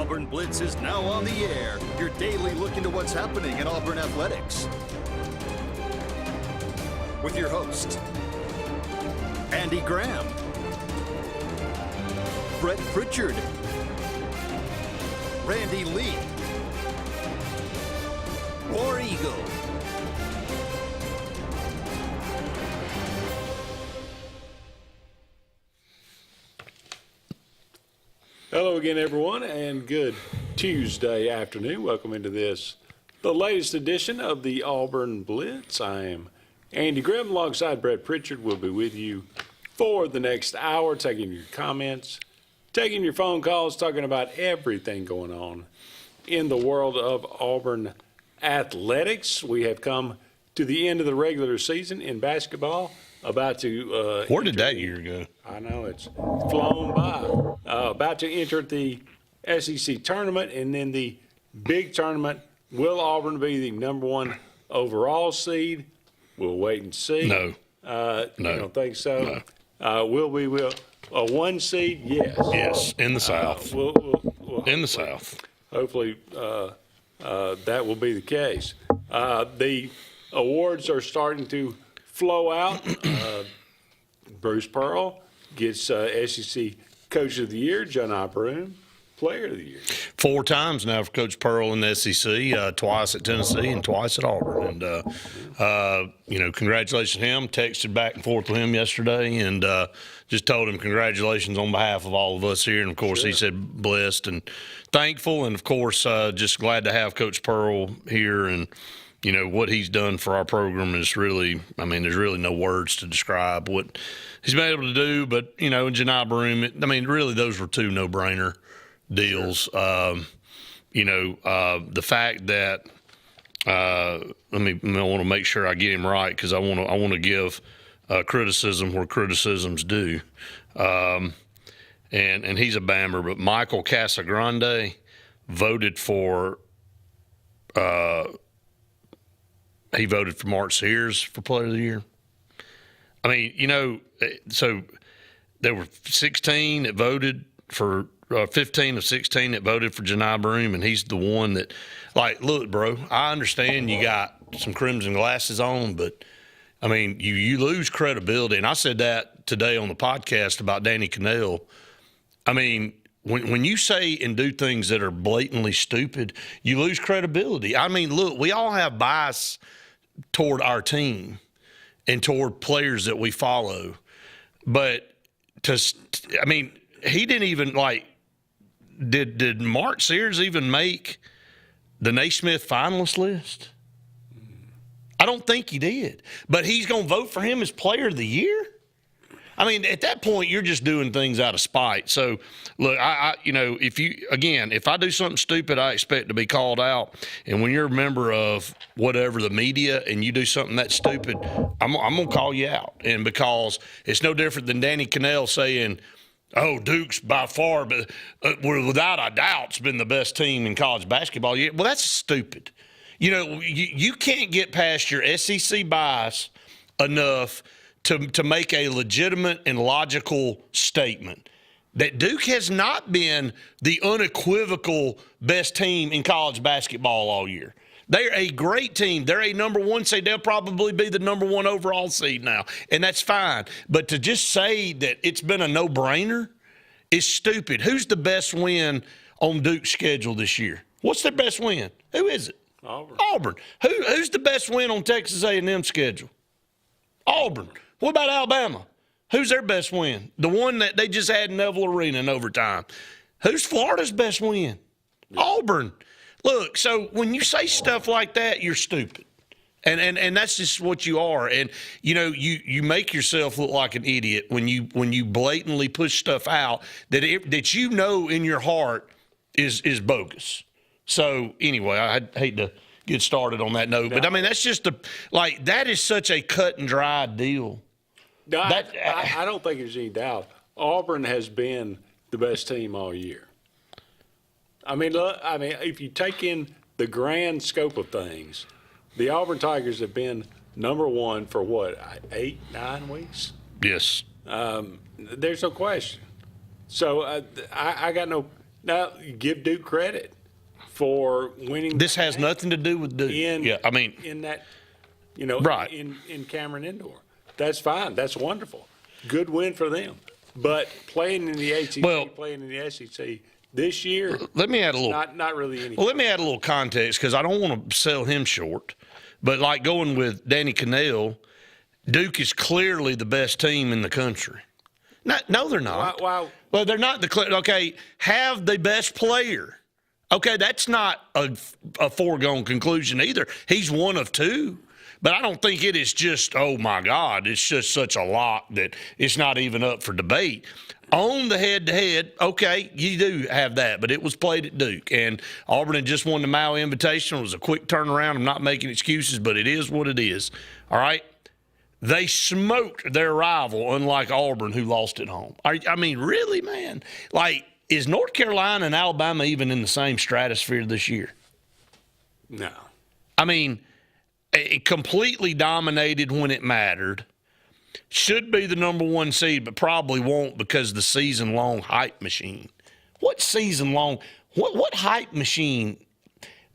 Auburn Blitz is now on the air, your daily look into what's happening in Auburn athletics. With your host, Andy Graham, Brett Pritchard, Randy Lee, War Eagle. Hello again, everyone, and good Tuesday afternoon. Welcome into the latest edition of the Auburn Blitz. I am Andy Graham alongside Brett Pritchard. We'll be with you for the next hour, taking your comments, taking your phone calls, talking about everything going on in the world of Auburn athletics. We have come to the end of the regular season in basketball. About to where did that year go? I know, it's flown by. About to enter the SEC tournament, and then the big tournament. Will Auburn be the number one overall seed? We'll wait and see. No. No. You don't think so? No. Will we a one seed? Yes. Yes, in the South. We'll in the South. Hopefully that will be the case. The awards are starting to flow out. Bruce Pearl gets SEC Coach of the Year. John Ibrahim, Player of the Year. 4 times now for Coach Pearl in the SEC, twice at Tennessee and twice at Auburn. And, congratulations to him. Texted back and forth with him yesterday and just told him congratulations on behalf of all of us here. And, of course, He said blessed and thankful. And, of course, just glad to have Coach Pearl here. And, what he's done for our program is really, there's really no words to describe what he's been able to do. But, Janai Broom, really those were 2 no-brainer deals. The fact that I want to make sure I get him right because I want to give criticism where criticism's due. And he's a Bammer, but Michael Casagrande voted for he voted for Mark Sears for Player of the Year. So there were 16 that voted for 15 of 16 that voted for Janai Broom, and he's the one that, look, bro, I understand you got some crimson glasses on, but, you lose credibility. And I said that today on the podcast about Danny Cannell. When you say and do things that are blatantly stupid, you lose credibility. Look, we all have bias toward our team and toward players that we follow. But, he didn't even, did Mark Sears even make the Naismith finalist list? I don't think he did. But he's going to vote for him as Player of the Year? At that point, you're just doing things out of spite. So, look, if I do something stupid, I expect to be called out. And when you're a member of whatever, the media, and you do something that stupid, I'm going to call you out. And because it's no different than Danny Cannell saying, oh, Duke's by far, but without a doubt, has been the best team in college basketball. Yeah, well, that's stupid. You can't get past your SEC bias enough to make a legitimate and logical statement that Duke has not been the unequivocal best team in college basketball all year. They're a great team. They're a number 1 seed. They'll probably be the number 1 overall seed now, and that's fine. But to just say that it's been a no-brainer is stupid. Who's the best win on Duke's schedule this year? What's their best win? Who is it? Auburn. Who's the best win on Texas A&M's schedule? Auburn. What about Alabama? Who's their best win? The one that they just had in Neville Arena in overtime. Who's Florida's best win? Auburn. Look, so when you say stuff like that, you're stupid. And that's just what you are. And, you make yourself look like an idiot when you blatantly push stuff out that in your heart is bogus. So, anyway, I hate to get started on that note. But, that's just that is such a cut and dry deal. No, I don't think there's any doubt. Auburn has been the best team all year. If you take in the grand scope of things, the Auburn Tigers have been number 1 for 8, 9 weeks? Yes. There's no question. So I got no Now, you give Duke credit for winning. This has nothing to do with Duke. In that, right. in Cameron Indoor. That's fine. That's wonderful. Good win for them. But playing in the ACC, playing in the SEC this year, let me add a little. Not really anything. Well, let me add a little context because I don't want to sell him short. But like going with Danny Cannell, Duke is clearly the best team in the country. No, they're not. Wow. Well, they're not okay, have the best player. Okay, that's not a foregone conclusion either. He's one of two. But I don't think it is just, oh, my God, it's just such a lot that it's not even up for debate. On the head-to-head, okay, you do have that, but it was played at Duke. And Auburn had just won the Maui Invitational. It was a quick turnaround. I'm not making excuses, but it is what it is. All right? They smoked their rival, unlike Auburn, who lost at home. I mean, really, man? Like, is North Carolina and Alabama even in the same stratosphere this year? No. I mean, it completely dominated when it mattered. Should be the number one seed, but probably won't because the season-long hype machine. What season-long? What hype machine?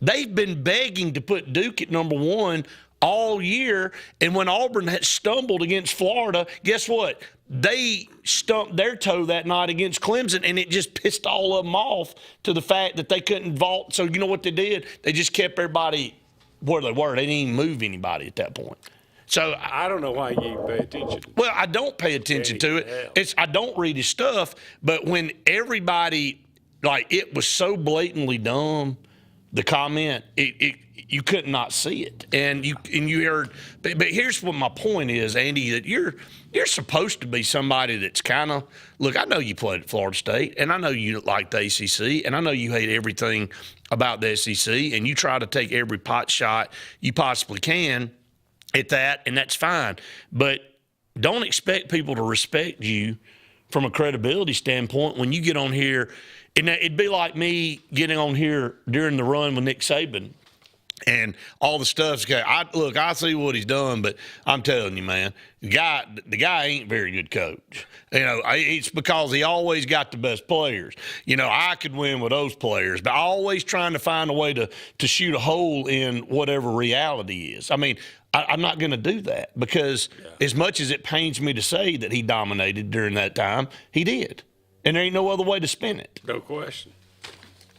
They've been begging to put Duke at number one all year, and when Auburn had stumbled against Florida, guess what? They stumped their toe that night against Clemson, and it just pissed all of them off to the fact that they couldn't vault. So you know what they did? They just kept everybody where they were. They didn't even move anybody at that point. So I don't know why you even pay attention. Well, I don't pay attention to it. I don't read his stuff, but when everybody, like, it was so blatantly dumb, the comment, you could not see it. And you heard, but here's what my point is, Andy, that you're supposed to be somebody that's kind of, look, I know you played at Florida State, and I know you like the ACC, and I know you hate everything about the SEC, and you try to take every pot shot you possibly can at that, and that's fine. But don't expect people to respect you from a credibility standpoint when you get on here. And it'd be like me getting on here during the run with Nick Saban and all the stuff's okay. I see what he's done, but I'm telling you, man, the guy ain't a very good coach. It's because he always got the best players. I could win with those players, but always trying to find a way to shoot a hole in whatever reality is. I mean, I'm not going to do that because as much as it pains me to say that he dominated during that time, he did. And there ain't no other way to spin it. No question.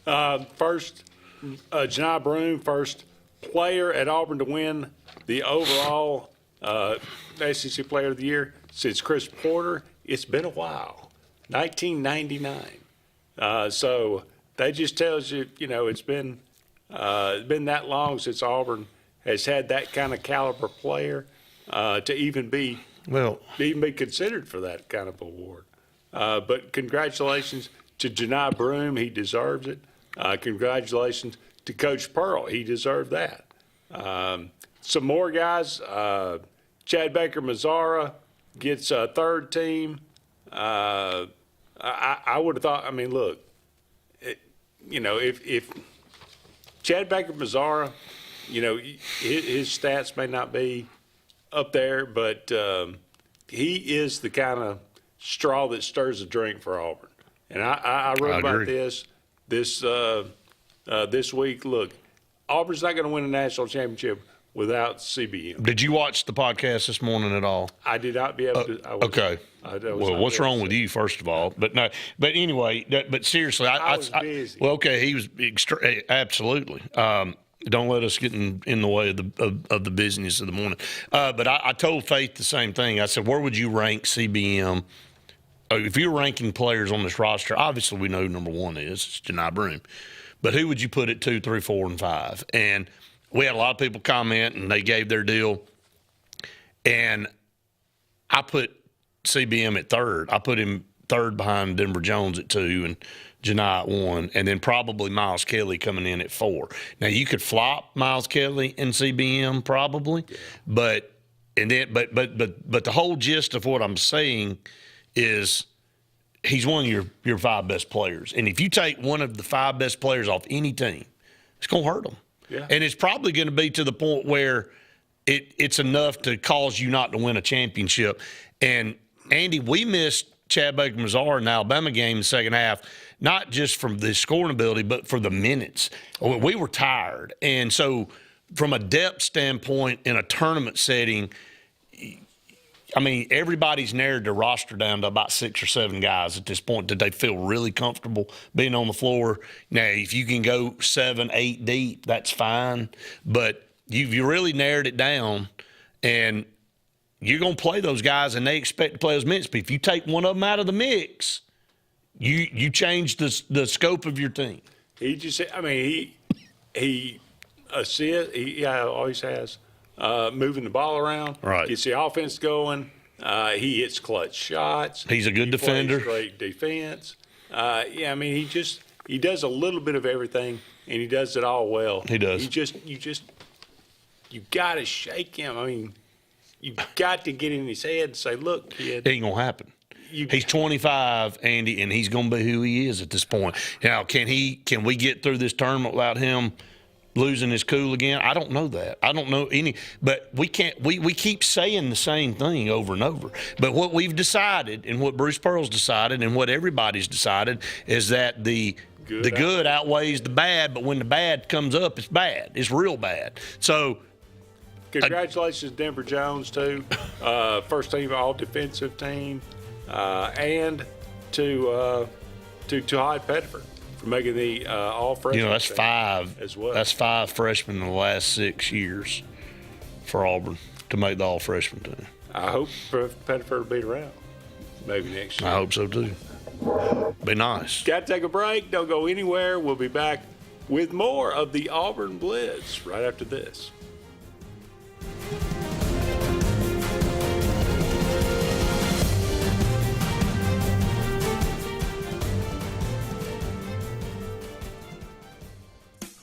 First, Janai Broome, first player at Auburn to win the overall SEC Player of the Year since Chris Porter. It's been a while, 1999. So that just tells you, it's been that long since Auburn has had that kind of caliber player to even be considered for that kind of award. But congratulations to Janai Broome. He deserves it. Congratulations to Coach Pearl. He deserved that. Some more guys. Chad Baker-Mazara gets a third team. I would have thought, look, if Chad Baker-Mazara, his stats may not be up there, but he is the kind of straw that stirs the drink for Auburn. And I wrote about this week. Look, Auburn's not going to win a national championship without CBM. Did you watch the podcast this morning at all? I did not be able to. Okay. Well, what's wrong with you, first of all? But no. But anyway, but seriously, I was busy. Well, okay, he was absolutely. Don't let us get in the way of the business of the morning. But I told Faith the same thing. I said, where would you rank CBM? If you're ranking players on this roster, obviously we know who number one is. It's Janai Broome. But who would you put at 2, 3, 4, and 5? And we had a lot of people comment, and they gave their deal. And I put CBM at third. I put him third behind Denver Jones at 2 and Janai at 1, and then probably Miles Kelly coming in at 4. Now, you could flop Miles Kelly and CBM probably, but the whole gist of what I'm saying is he's one of your 5 best players. And if you take one of the 5 best players off any team, it's going to hurt them. Yeah. And it's probably going to be to the point where it's enough to cause you not to win a championship. And, Andy, we missed Chad Baker-Mazara in the Alabama game in the second half. not just from the scoring ability, but for the minutes. We were tired. And so from a depth standpoint in a tournament setting, I mean, everybody's narrowed their roster down to about 6 or 7 guys at this point that they feel really comfortable being on the floor. Now, if you can go 7, 8 deep, that's fine. But you really narrowed it down, and you're going to play those guys, and they expect to play those minutes. But if you take one of them out of the mix, you change the scope of your team. He just, I mean, he assists. He always has. Moving the ball around, right? Gets the offense going. He hits clutch shots. He's a good defender. Plays great defense. I mean, he does a little bit of everything, and he does it all well. He does. You got to shake him. I mean, you got to get in his head and say, "Look, kid, it ain't gonna happen." He's 25, Andy, and he's going to be who he is at this point. Now, can we get through this tournament without him losing his cool again? I don't know that. I don't know any, but we can't. We keep saying the same thing over and over. But what we've decided, and what Bruce Pearl's decided, and what everybody's decided, is that the good outweighs the bad. But when the bad comes up, it's bad. It's real bad. So, congratulations, Denver Jones, too. First team all defensive team, and to Hyde Pettiford for making the all freshman. That's 5 as well. That's 5 freshmen in the last 6 years for Auburn to make the all freshman team. I hope Pettiford will be around maybe next year. I hope so too. Be nice. Got to take a break. Don't go anywhere. We'll be back with more of the Auburn Blitz right after this.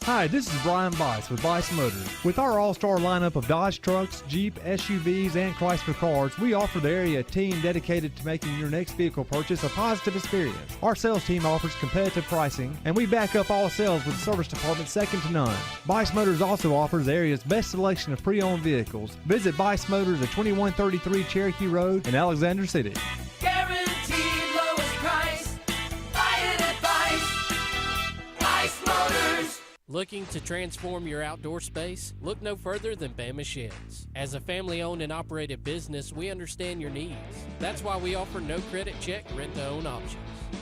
Hi, this is Brian Bice with Bice Motors. With our all-star lineup of Dodge trucks, Jeep, SUVs, and Chrysler cars, we offer the area a team dedicated to making your next vehicle purchase a positive experience. Our sales team offers competitive pricing, and we back up all sales with a service department second to none. Bice Motors also offers the area's best selection of pre-owned vehicles. Visit Bice Motors at 2133 Cherokee Road in Alexander City. Guaranteed lowest price. Buy it at Bice Motors. Looking to transform your outdoor space? Look no further than Bama Sheds. As a family-owned and operated business, we understand your needs. That's why we offer no credit check, rent-to-own options.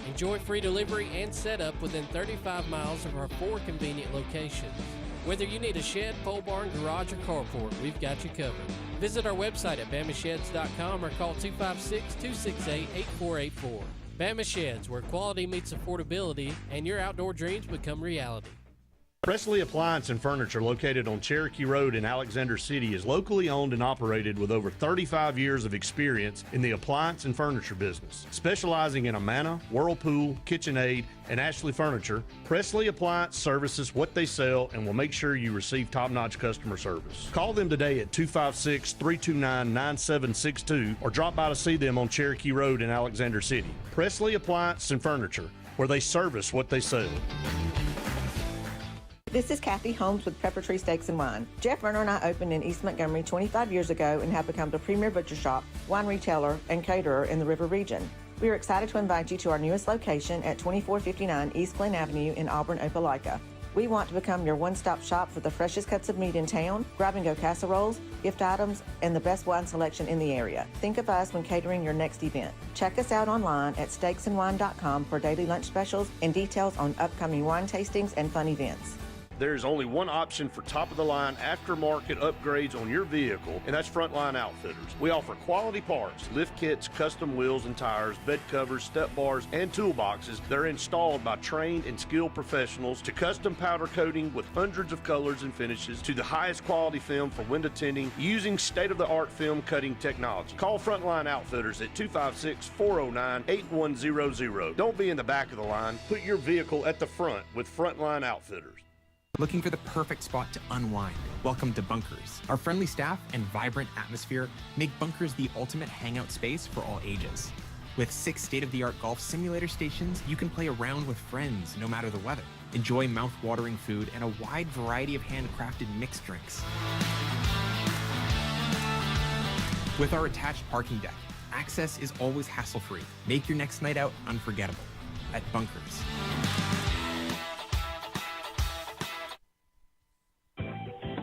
Enjoy free delivery and setup within 35 miles of our 4 convenient locations. Whether you need a shed, pole barn, garage, or carport, we've got you covered. Visit our website at bamasheds.com or call 256-268-8484. Bama Sheds, where quality meets affordability and your outdoor dreams become reality. Presley Appliance and Furniture, located on Cherokee Road in Alexander City, is locally owned and operated with over 35 years of experience in the appliance and furniture business. Specializing in Amana, Whirlpool, KitchenAid, and Ashley Furniture, Presley Appliance services what they sell and will make sure you receive top-notch customer service. Call them today at 256-329-9762 or drop by to see them on Cherokee Road in Alexander City. Presley Appliance and Furniture, where they service what they sell. This is Kathy Holmes with Pepper Tree Steaks and Wine. Jeff Verner and I opened in East Montgomery 25 years ago and have become the premier butcher shop, wine retailer, and caterer in the River region. We are excited to invite you to our newest location at 2459 East Glen Avenue in Auburn, Opelika. We want to become your one-stop shop for the freshest cuts of meat in town, grab-and-go casseroles, gift items, and the best wine selection in the area. Think of us when catering your next event. Check us out online at steaksandwine.com for daily lunch specials and details on upcoming wine tastings and fun events. There's only one option for top-of-the-line aftermarket upgrades on your vehicle, and that's Frontline Outfitters. We offer quality parts, lift kits, custom wheels and tires, bed covers, step bars, and toolboxes that are installed by trained and skilled professionals, to custom powder coating with hundreds of colors and finishes, to the highest quality film for window tinting using state-of-the-art film cutting technology. Call Frontline Outfitters at 256-409-8100. Don't be in the back of the line. Put your vehicle at the front with Frontline Outfitters. Looking for the perfect spot to unwind? Welcome to Bunkers. Our friendly staff and vibrant atmosphere make Bunkers the ultimate hangout space for all ages. With 6 state-of-the-art golf simulator stations, you can play around with friends no matter the weather. Enjoy mouth-watering food and a wide variety of handcrafted mixed drinks. With our attached parking deck, access is always hassle-free. Make your next night out unforgettable. at Bunkers.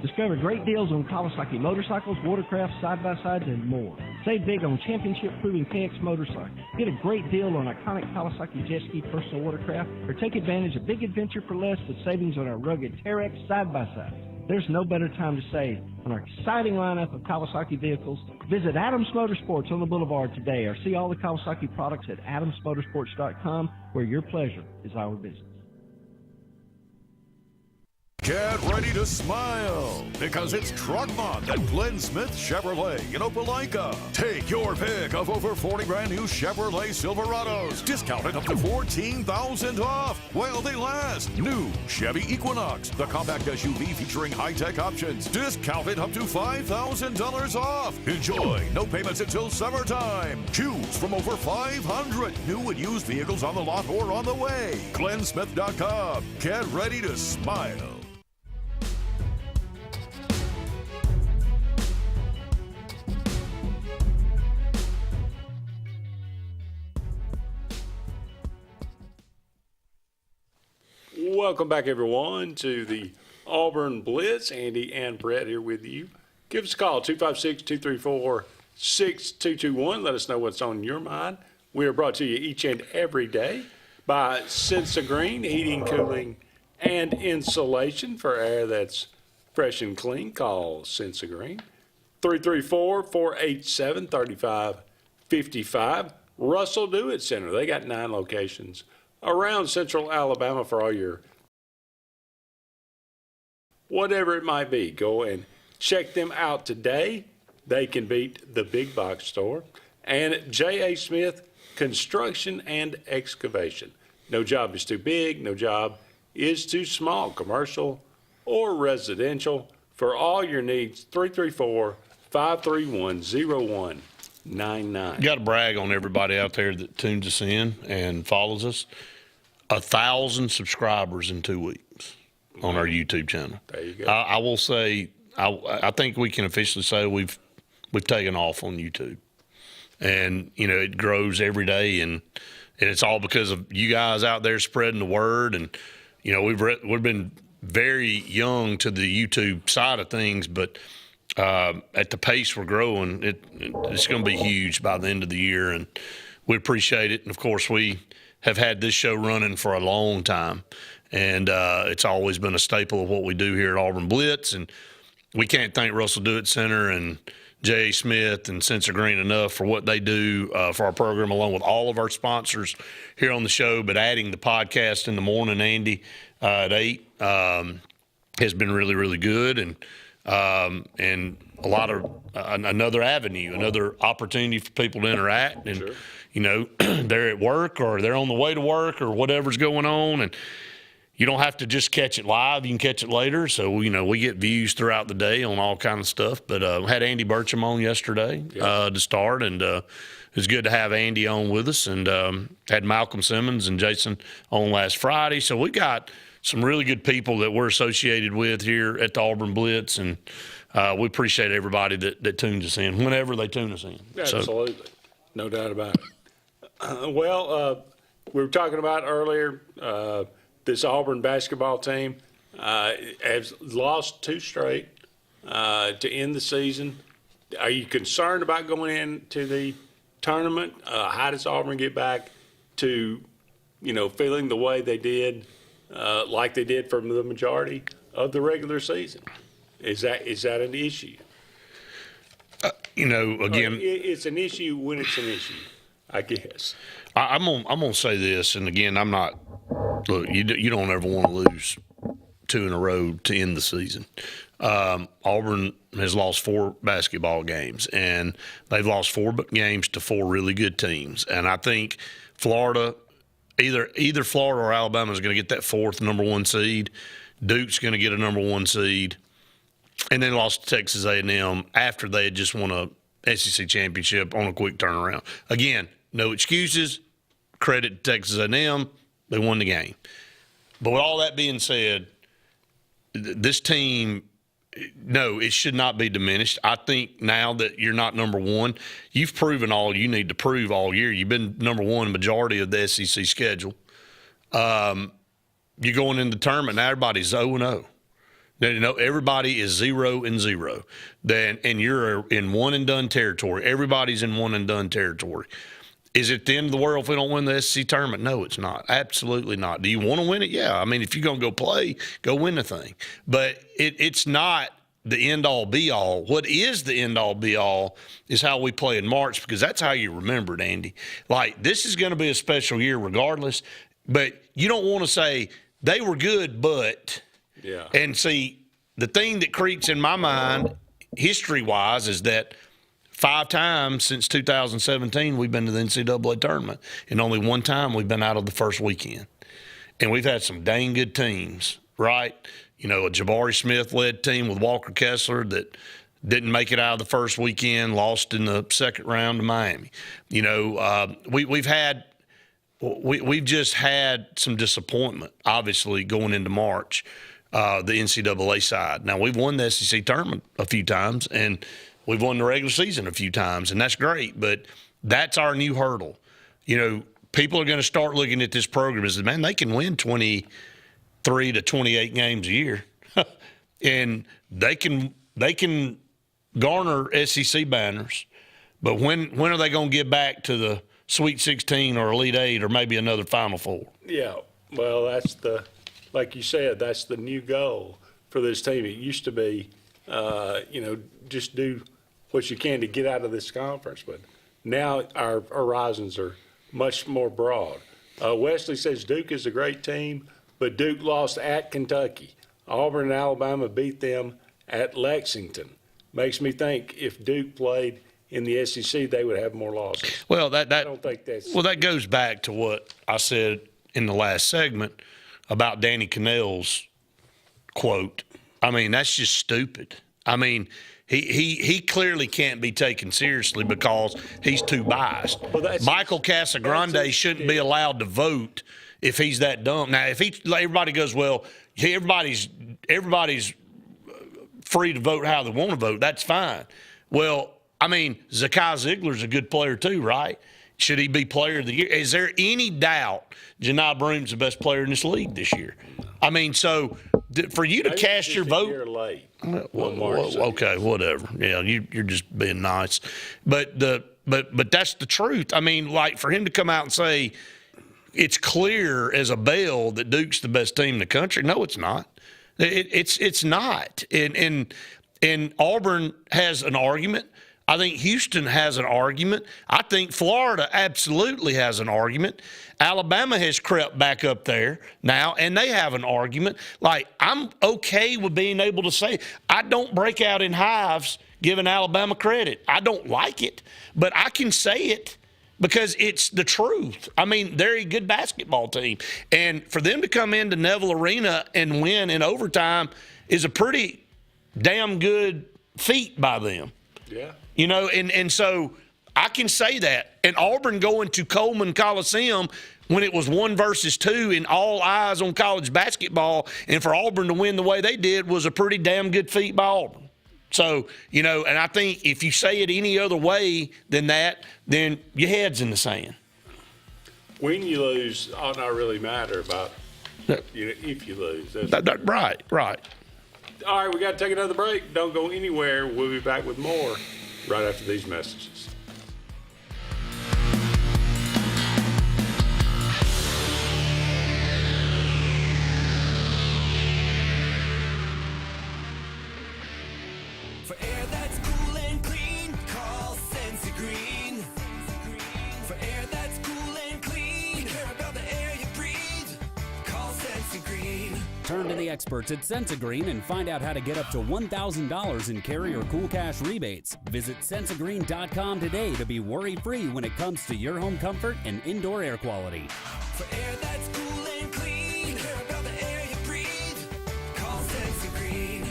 Discover great deals on Kawasaki motorcycles, watercrafts, side-by-sides, and more. Save big on championship-proving KX motorcycles. Get a great deal on iconic Kawasaki jet ski personal watercraft, or take advantage of big adventure for less with savings on our rugged Terex side-by-sides. There's no better time to save on our exciting lineup of Kawasaki vehicles. Visit Adams Motorsports on the Boulevard today, or see all the Kawasaki products at adamsmotorsports.com, where your pleasure is our business. Get ready to smile because it's Truck Month at Glenn Smith Chevrolet in Opelika. Take your pick of over 40 brand new Chevrolet Silverados, discounted up to $14,000 off while they last. New Chevy Equinox, the compact SUV featuring high-tech options, discounted up to $5,000 off. Enjoy no payments until summertime. Choose from over 500 new and used vehicles on the lot or on the way. GlennSmith.com. Get ready to smile. Welcome back, everyone, to the Auburn Blitz. Andy and Brett here with you. Give us a call, 256-234-6221. Let us know what's on your mind. We are brought to you each and every day by Sensa Green, heating, cooling, and insulation for air that's fresh and clean. Call Sensa Green, 334-487-3555. Russell Do-It Center. They got 9 locations around Central Alabama for all your whatever it might be. Go and check them out today. They can beat the big box store. And J.A. Smith Construction and Excavation. No job is too big. No job is too small, commercial or residential. For all your needs, 334-531-0199. Got to brag on everybody out there that tunes us in and follows us. 1,000 subscribers in 2 weeks on our YouTube channel. There you go. I will say, I think we can officially say we've taken off on YouTube, and it grows every day, and it's all because of you guys out there spreading the word, and we've been very young to the YouTube side of things, but at the pace we're growing, it's going to be huge by the end of the year, and we appreciate it. And of course, we have had this show running for a long time, and it's always been a staple of what we do here at Auburn Blitz. And we can't thank Russell Do-It Center and J.A. Smith and Sensa Green enough for what they do for our program, along with all of our sponsors here on the show. But adding the podcast in the morning, Andy, at 8 has been really, really good, and a lot of another avenue, another opportunity for people to interact. And Sure. They're at work or they're on the way to work or whatever's going on, and you don't have to just catch it live. You can catch it later. So, we get views throughout the day on all kinds of stuff. But had Andy Burcham on yesterday to start, and it was good to have Andy on with us, and had Malcolm Simmons and Jason on last Friday. So we got some really good people that we're associated with here at the Auburn Blitz, and we appreciate everybody that tunes us in whenever they tune us in. Absolutely. No doubt about it. We were talking about earlier, this Auburn basketball team has lost 2 straight to end the season. Are you concerned about going into the tournament? How does Auburn get back to, feeling the way they did, like they did for the majority of the regular season? Is that an issue? Again, it's an issue when it's an issue, I guess. I'm gonna say this, and again, I'm not. Look, you don't ever want to lose 2 in a row to end the season. Auburn has lost 4 basketball games, and they've lost 4 games to 4 really good teams. And I think Florida, either Florida or Alabama is going to get that 4th number 1 seed. Duke's going to get a number 1 seed, and then lost to Texas A&M after they had just won a SEC championship on a quick turnaround. Again, no excuses. Credit to Texas A&M. They won the game. But with all that being said, this team, no, it should not be diminished. I think now that you're not number 1, you've proven all you need to prove all year. You've been number 1 majority of the SEC schedule. You're going in the tournament, now everybody's 0-0. You know, everybody is 0-0. And you're in one-and-done territory. Everybody's in one-and-done territory. Is it the end of the world if we don't win the SEC tournament? No, it's not. Absolutely not. Do you want to win it? Yeah. I mean, if you're going to go play, go win the thing. But it's not the end-all, be-all. What is the end-all, be-all is how we play in March, because that's how you remember it, Andy. Like, this is going to be a special year regardless, but you don't want to say they were good, but – yeah. And see, the thing that creeps in my mind history-wise is that 5 times since 2017 we've been to the NCAA tournament, and only 1 time we've been out of the first weekend. And we've had some dang good teams, right? You know, a Jabari Smith-led team with Walker Kessler that didn't make it out of the first weekend, lost in the second round to Miami. You know, we've just had some disappointment, obviously, going into March, the NCAA side. Now, we've won the SEC tournament a few times, and we've won the regular season a few times, and that's great, but that's our new hurdle. You know, people are going to start looking at this program as, man, they can win 23 to 28 games a year, and they can garner SEC banners, but when are they going to get back to the Sweet 16 or Elite 8 or maybe another Final Four? Yeah, well, that's like you said, that's the new goal for this team. It used to be, you know, just do what you can to get out of this conference, but now our horizons are much more broad. Wesley says Duke is a great team, but Duke lost at Kentucky. Auburn and Alabama beat them at Lexington. Makes me think if Duke played in the SEC, they would have more losses. Well, I don't think that's – well, that goes back to what I said in the last segment about Danny Cannell's quote. I mean, that's just stupid. I mean, he clearly can't be taken seriously because he's too biased. Well, Michael Casagrande shouldn't be allowed to vote if he's that dumb. Now, if everybody goes, well, everybody's free to vote how they want to vote, that's fine. Well, I mean, Zakai Ziegler's a good player too, right? Should he be player of the year? Is there any doubt Janai Broom's the best player in this league this year? I mean, so for you to cast your vote. Late. Okay, whatever. Yeah, you're just being nice. But that's the truth. I mean, like for him to come out and say it's clear as a bell that Duke's the best team in the country. No, it's not. It's not. And Auburn has an argument. I think Houston has an argument. I think Florida absolutely has an argument. Alabama has crept back up there now, and they have an argument. Like, I'm okay with being able to say, I don't break out in hives giving Alabama credit. I don't like it, but I can say it because it's the truth. I mean, they're a good basketball team. And for them to come into Neville Arena and win in overtime is a pretty damn good feat by them. Yeah. You know, and so I can say that. And Auburn going to Coleman Coliseum when it was 1 versus 2 and all eyes on college basketball, and for Auburn to win the way they did was a pretty damn good feat by Auburn. So, you know, and I think if you say it any other way than that, then your head's in the sand. When you lose, ought not really matter about if you lose. Right. All right, we got to take another break. Don't go anywhere. We'll be back with more right after these messages. For air that's cool and clean, call Sensi Green. For air that's cool and clean, care about the air you breathe, call Sensi Green. Turn to the experts at Sensigreen and find out how to get up to $1,000 in carrier cool cash rebates. Visit Sensigreen.com today to be worry-free when it comes to your home comfort and indoor air quality. For air that's cool and clean, care about the air you breathe, call Sensi Green.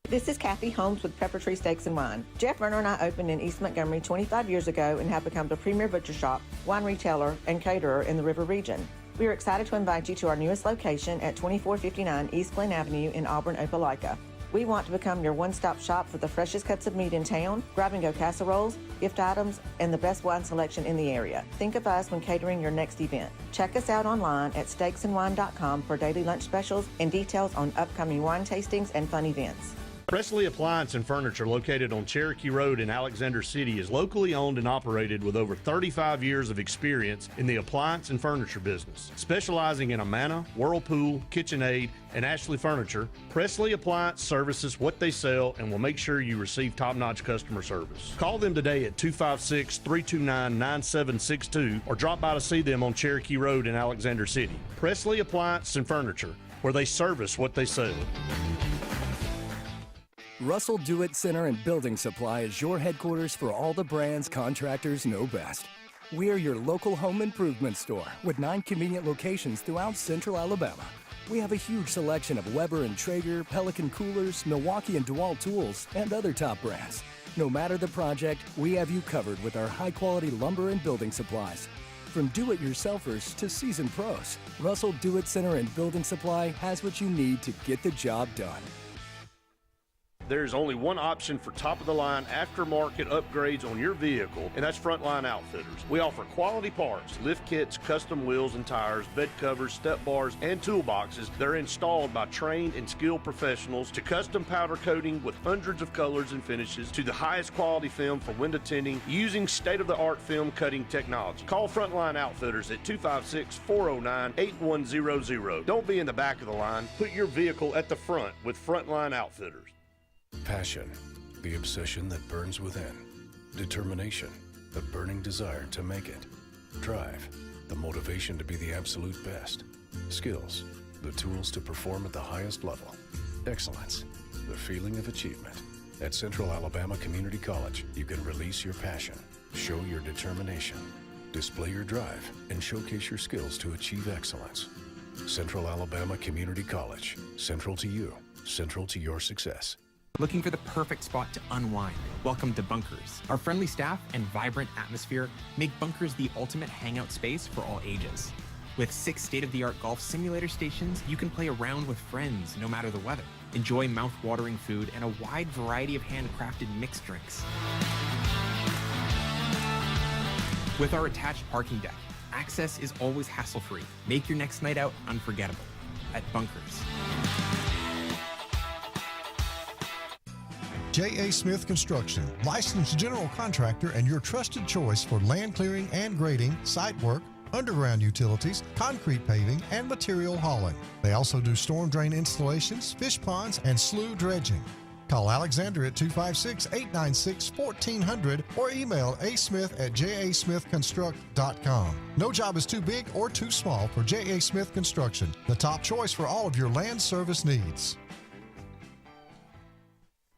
This is Kathy Holmes with Pepper Tree Steaks and Wine. Jeff Verner and I opened in East Montgomery 25 years ago and have become the premier butcher shop, wine retailer, and caterer in the River region. We are excited to invite you to our newest location at 2459 East Glen Avenue in Auburn, Opelika. We want to become your one-stop shop for the freshest cuts of meat in town, grab-and-go casseroles, gift items, and the best wine selection in the area. Think of us when catering your next event. Check us out online at steaksandwine.com for daily lunch specials and details on upcoming wine tastings and fun events. Presley Appliance and Furniture, located on Cherokee Road in Alexander City, is locally owned and operated with over 35 years of experience in the appliance and furniture business. Specializing in Amana, Whirlpool, KitchenAid, and Ashley Furniture, Presley Appliance services what they sell and will make sure you receive top-notch customer service. Call them today at 256-329-9762 or drop by to see them on Cherokee Road in Alexander City. Presley Appliance and Furniture, where they service what they sell. Russell Do-It Center and Building Supply is your headquarters for all the brands contractors know best. We are your local home improvement store with 9 convenient locations throughout central Alabama. We have a huge selection of Weber and Traeger, Pelican coolers, Milwaukee and DeWalt tools, and other top brands. No matter the project, we have you covered with our high-quality lumber and building supplies. From do-it-yourselfers to seasoned pros, Russell Do-It Center and Building Supply has what you need to get the job done. There's only one option for top-of-the-line aftermarket upgrades on your vehicle, and that's Frontline Outfitters. We offer quality parts, lift kits, custom wheels and tires, bed covers, step bars, and toolboxes that are installed by trained and skilled professionals, to custom powder coating with hundreds of colors and finishes, to the highest quality film for window tinting using state-of-the-art film cutting technology. Call Frontline Outfitters at 256-409-8100. Don't be in the back of the line. Put your vehicle at the front with Frontline Outfitters. Passion, the obsession that burns within. Determination, the burning desire to make it. Drive, the motivation to be the absolute best. Skills, the tools to perform at the highest level. Excellence, the feeling of achievement. At Central Alabama Community College, you can release your passion, show your determination, display your drive, and showcase your skills to achieve excellence. Central Alabama Community College, central to you, central to your success. Looking for the perfect spot to unwind? Welcome to Bunkers. Our friendly staff and vibrant atmosphere make Bunkers the ultimate hangout space for all ages. With 6 state-of-the-art golf simulator stations, you can play around with friends no matter the weather. Enjoy mouth-watering food and a wide variety of handcrafted mixed drinks. With our attached parking deck, access is always hassle-free. Make your next night out unforgettable at Bunkers. J.A. Smith Construction, licensed general contractor and your trusted choice for land clearing and grading, site work, underground utilities, concrete paving, and material hauling. They also do storm drain installations, fish ponds, and slough dredging. Call Alexander at 256-896-1400 or email asmith@jasmithconstruct.com. No job is too big or too small for J.A. Smith Construction, the top choice for all of your land service needs.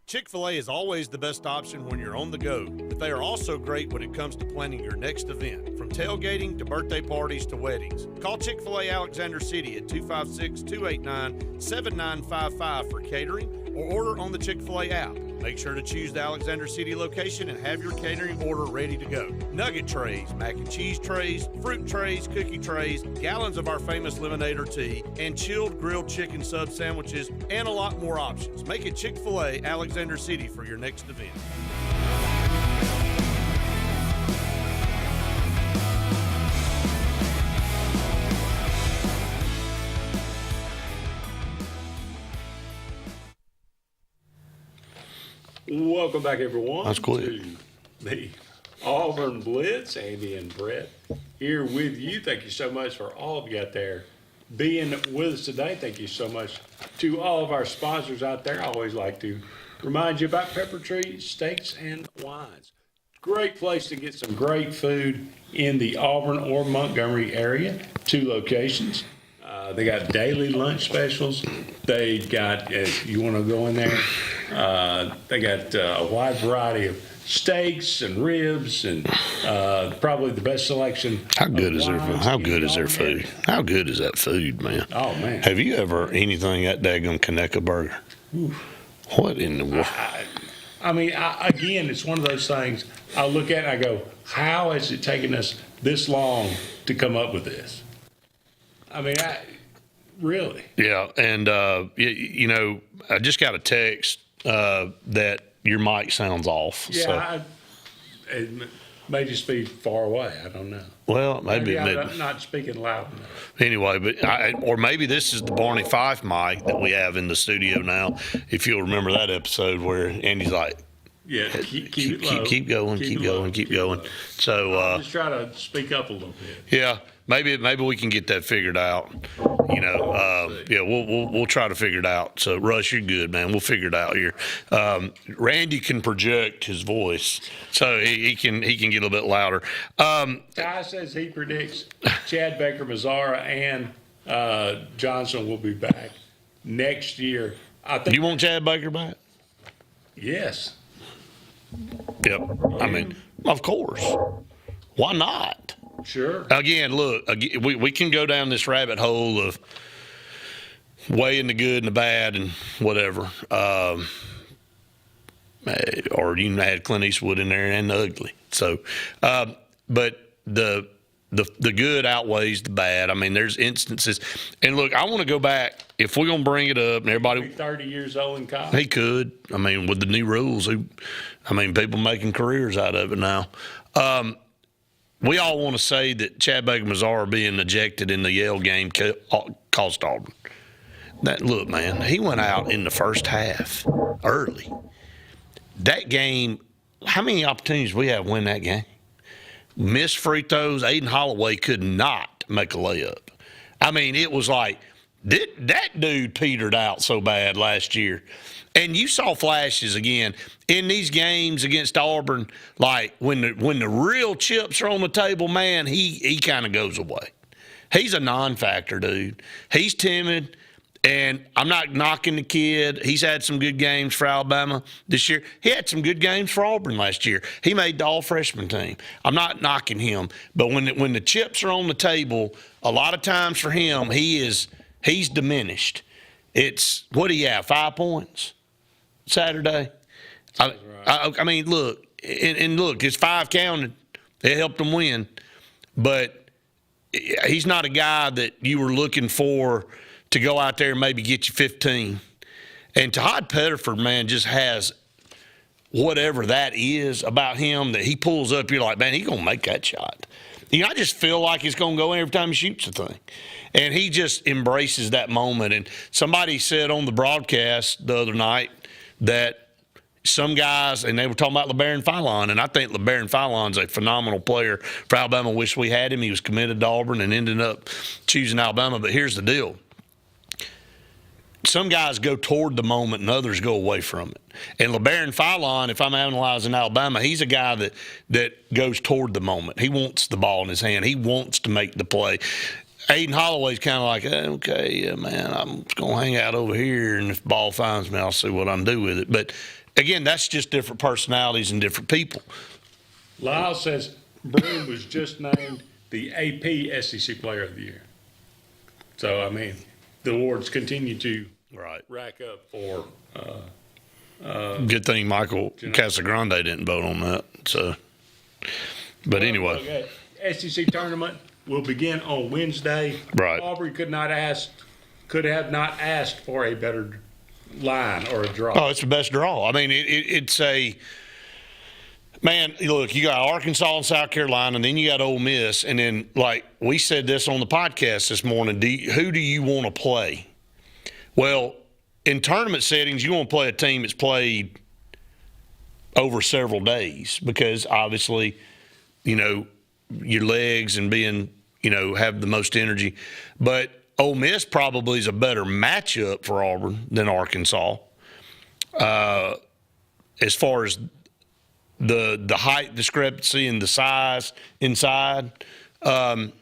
Chick-fil-A is always the best option when you're on the go, but they are also great when it comes to planning your next event, from tailgating to birthday parties to weddings. Call Chick-fil-A Alexander City at 256-289-7955 for catering, or order on the Chick-fil-A app. Make sure to choose the Alexander City location and have your catering order ready to go. Nugget trays, mac and cheese trays, fruit trays, cookie trays, gallons of our famous lemonade or tea, and chilled grilled chicken sub sandwiches, and a lot more options. Make it Chick-fil-A Alexander City for your next event. Welcome back, everyone. That's quick. To the Auburn Blitz. Andy and Brett here with you. Thank you so much for all of you out there being with us today. Thank you so much to all of our sponsors out there. I always like to remind you about Pepper Tree Steaks and Wines. Great place to get some great food in the Auburn or Montgomery area. 2 locations. They got daily lunch specials. They got, if you want to go in there, they got a wide variety of steaks and ribs and probably the best selection. How good is their food? How good is their food? How good is that food, man? Oh, man. Have you ever anything that daggum Conecuh burger? Oof. What in the world? I mean, again, it's one of those things I look at and I go, how has it taken us this long to come up with this? I mean, Really? Yeah, and you know, I just got a text that your mic sounds off. Yeah, it may just be far away. I don't know. Well, maybe I'm not speaking loud enough. Anyway, but or maybe this is the Barney Fife mic that we have in the studio now. If you'll remember that episode where Andy's like, Yeah, keep it low. keep going, keep going, keep going. So just try to speak up a little bit. yeah, maybe we can get that figured out. You know, yeah, we'll try to figure it out. So Russ, you're good, man. We'll figure it out here. Randy can project his voice, so he can get a little bit louder. Ty says he predicts Chad Baker, Mazzara, and Johnson will be back next year. I think. You want Chad Baker back? Yes. Yep. I mean, of course. Why not? Sure. Again, look, we can go down this rabbit hole of weighing the good and the bad and whatever. Or you had Clint Eastwood in there and the ugly. So, but the good outweighs the bad. I mean, there's instances. And look, I want to go back. If we're going to bring it up and everybody. 30 years old in college. He could. I mean, with the new rules, people making careers out of it now. We all want to say that Chad Baker Mazzara being ejected in the Yale game cost Auburn. Look, man, he went out in the first half early. That game, how many opportunities we have to win that game? Missed free throws. Aiden Holloway could not make a layup. I mean, it was like that dude petered out so bad last year. And you saw flashes again in these games against Auburn. Like when the real chips are on the table, man, he kind of goes away. He's a non-factor, dude. He's timid, and I'm not knocking the kid. He's had some good games for Alabama this year. He had some good games for Auburn last year. He made the all-freshman team. I'm not knocking him, but when the chips are on the table, a lot of times for him, he's diminished. It's what do you have? 5 points Saturday. I mean, look, and look, it's 5 counted. It helped him win, but he's not a guy that you were looking for to go out there and maybe get you 15. And Todd Pettiford, man, just has whatever that is about him that he pulls up. You're like, man, he's going to make that shot. You know, I just feel like it's going to go in every time he shoots the thing. And he just embraces that moment. And somebody said on the broadcast the other night that some guys, and they were talking about LeBaron Philon, and I think LeBaron Philon's a phenomenal player for Alabama. Wish we had him. He was committed to Auburn and ended up choosing Alabama. But here's the deal. Some guys go toward the moment and others go away from it. And LeBaron Philon, if I'm analyzing Alabama, he's a guy that goes toward the moment. He wants the ball in his hand. He wants to make the play. Aiden Holloway's kind of like, okay, yeah, man, I'm just going to hang out over here, and if the ball finds me, I'll see what I can do with it. But, again, that's just different personalities and different people. Lyle says Broome was just named the AP SEC Player of the Year. So, I mean, the awards continue to rack up for good thing Michael Casagrande didn't vote on that. So, but anyway. Okay. SEC tournament will begin on Wednesday. Right. Aubrey could have not asked for a better line or a draw. Oh, it's the best draw. I mean, it's a – man, look, you got Arkansas and South Carolina, and then you got Ole Miss. And then, like we said this on the podcast this morning, who do you want to play? Well, in tournament settings, you want to play a team that's played over several days because, obviously, you know, your legs and being, you know, have the most energy. But Ole Miss probably is a better matchup for Auburn than Arkansas as far as the height discrepancy and the size inside. But,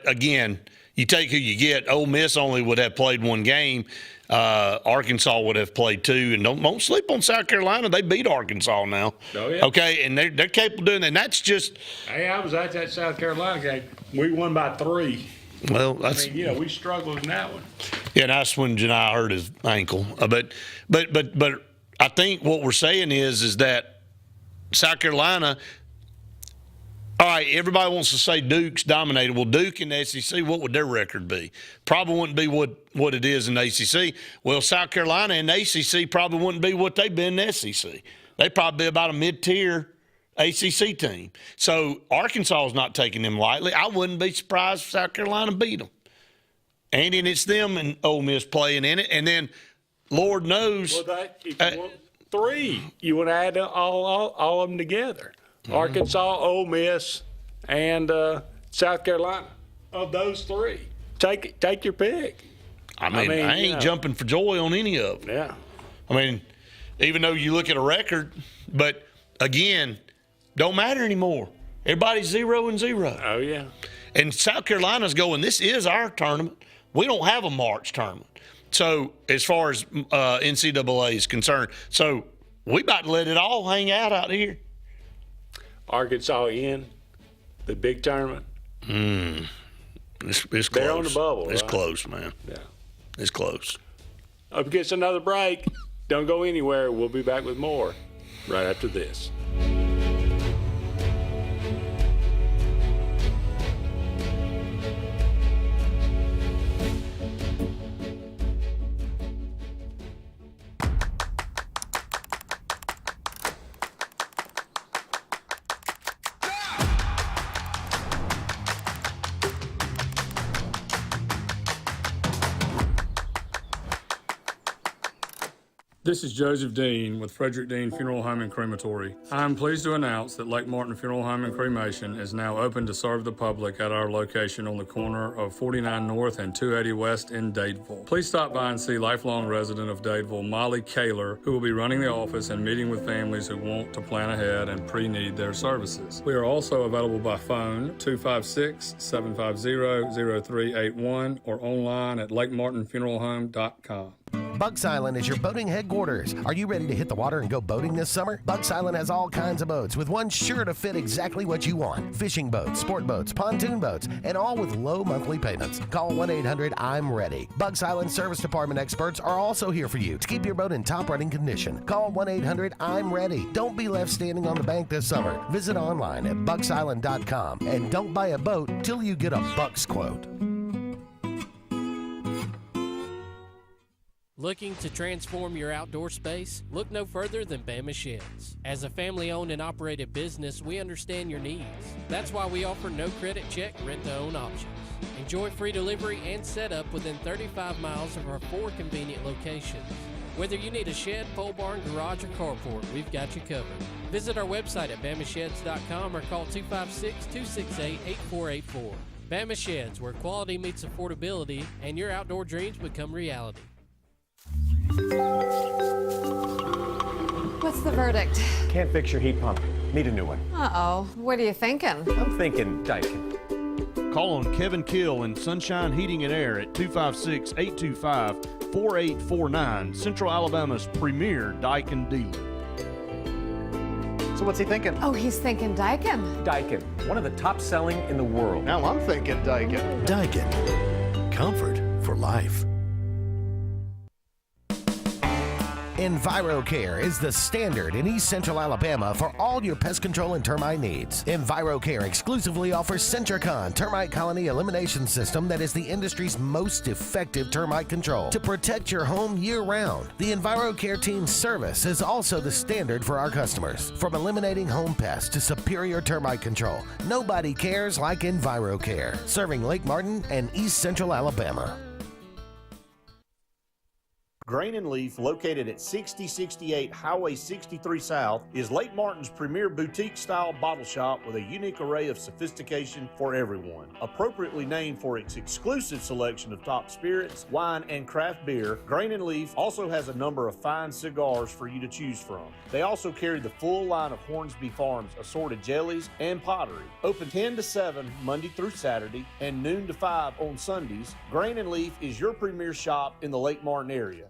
again, you take who you get. Ole Miss only would have played one game. Arkansas would have played 2. And don't sleep on South Carolina. They beat Arkansas now. Oh, yeah. Okay, and they're capable of doing that. And that's just – Hey, I was at that South Carolina game. We won by 3. Well, that's – I mean, you know, we struggled in that one. Yeah, that's when Janai hurt his ankle. But I think what we're saying is that South Carolina, All right, everybody wants to say Duke's dominated. Well, Duke in the SEC, what would their record be? Probably wouldn't be what it is in the ACC. Well, South Carolina in the ACC probably wouldn't be what they've been in the SEC. They'd probably be about a mid-tier ACC team. So Arkansas is not taking them lightly. I wouldn't be surprised if South Carolina beat them. And it's them and Ole Miss playing in it. And then, Lord knows. Well, if you want three, you would add all of them together. Arkansas, Ole Miss, and South Carolina. Of those three, take your pick. I mean I ain't jumping for joy on any of them. Yeah. I mean, even though you look at a record, but again, don't matter anymore. Everybody's 0-0. Oh, yeah. And South Carolina's going, this is our tournament. We don't have a March tournament. So as far as NCAA is concerned, so we about to let it all hang out here. Arkansas in the big tournament. It's close. They're on the bubble. It's right? close, man. Yeah. It's close. Up against another break. Don't go anywhere. We'll be back with more right after this. This is Joseph Dean with Frederick Dean Funeral Home and Crematory. I am pleased to announce that Lake Martin Funeral Home and Cremation is now open to serve the public at our location on the corner of 49 North and 280 West in Dadeville. Please stop by and see lifelong resident of Dadeville, Molly Kaler, who will be running the office and meeting with families who want to plan ahead and pre-need their services. We are also available by phone 256-750-0381 or online at lakemartinfuneralhome.com. Bucks Island is your boating headquarters. Are you ready to hit the water and go boating this summer? Bucks Island has all kinds of boats with one sure to fit exactly what you want. Fishing boats, sport boats, pontoon boats, and all with low monthly payments. Call 1-800-I'm-READY. Bucks Island Service Department experts are also here for you to keep your boat in top running condition. Call 1-800-I'm-READY. Don't be left standing on the bank this summer. Visit online at bucksisland.com and don't buy a boat till you get a Bucks quote. Looking to transform your outdoor space? Look no further than Bama Sheds. As a family-owned and operated business, we understand your needs. That's why we offer no credit check, rent-to-own options. Enjoy free delivery and setup within 35 miles of our 4 convenient locations. Whether you need a shed, pole barn, garage, or carport, we've got you covered. Visit our website at bamasheds.com or call 256-268-8484. Bama Sheds, where quality meets affordability and your outdoor dreams become reality. What's the verdict? Can't fix your heat pump. Need a new one. Uh-oh. What are you thinking? I'm thinking Daikin. Call on Kevin Kill in Sunshine Heating and Air at 256-825-4849, Central Alabama's premier Daikin dealer. So what's he thinking? Oh, he's thinking Daikin. Daikin, one of the top selling in the world. Now I'm thinking Daikin. Daikin. Comfort for life. EnviroCare is the standard in East Central Alabama for all your pest control and termite needs. EnviroCare exclusively offers Centricon termite colony elimination system that is the industry's most effective termite control to protect your home year-round. The EnviroCare team's service is also the standard for our customers. From eliminating home pests to superior termite control, nobody cares like EnviroCare, serving Lake Martin and East Central Alabama. Grain and Leaf, located at 6068 Highway 63 South, is Lake Martin's premier boutique-style bottle shop with a unique array of sophistication for everyone. Appropriately named for its exclusive selection of top spirits, wine, and craft beer, Grain and Leaf also has a number of fine cigars for you to choose from. They also carry the full line of Hornsby Farms assorted jellies and pottery. Open 10 to 7 Monday through Saturday and noon to 5 on Sundays, Grain and Leaf is your premier shop in the Lake Martin area.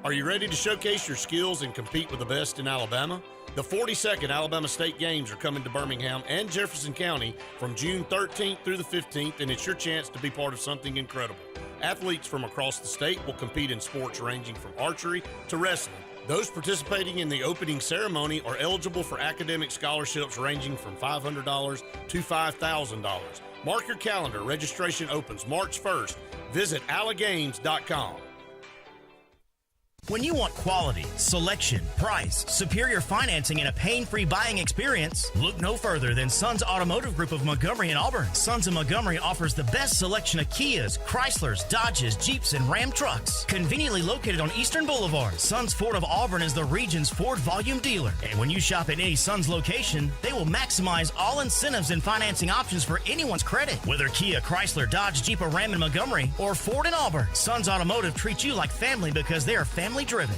Are you ready to showcase your skills and compete with the best in Alabama? The 42nd Alabama State Games are coming to Birmingham and Jefferson County from June 13th through the 15th, and it's your chance to be part of something incredible. Athletes from across the state will compete in sports ranging from archery to wrestling, Those participating in the opening ceremony are eligible for academic scholarships ranging from $500 to $5,000. Mark your calendar. Registration opens March 1st. Visit allegames.com. When you want quality, selection, price, superior financing, and a pain-free buying experience, look no further than Sons Automotive Group of Montgomery and Auburn. Sons of Montgomery offers the best selection of Kias, Chryslers, Dodges, Jeeps, and Ram trucks. Conveniently located on Eastern Boulevard, Sons Ford of Auburn is the region's Ford volume dealer. And when you shop at any Sons location, they will maximize all incentives and financing options for anyone's credit. Whether Kia, Chrysler, Dodge, Jeep, or Ram in Montgomery, or Ford in Auburn, Sons Automotive treats you like family because they are family driven.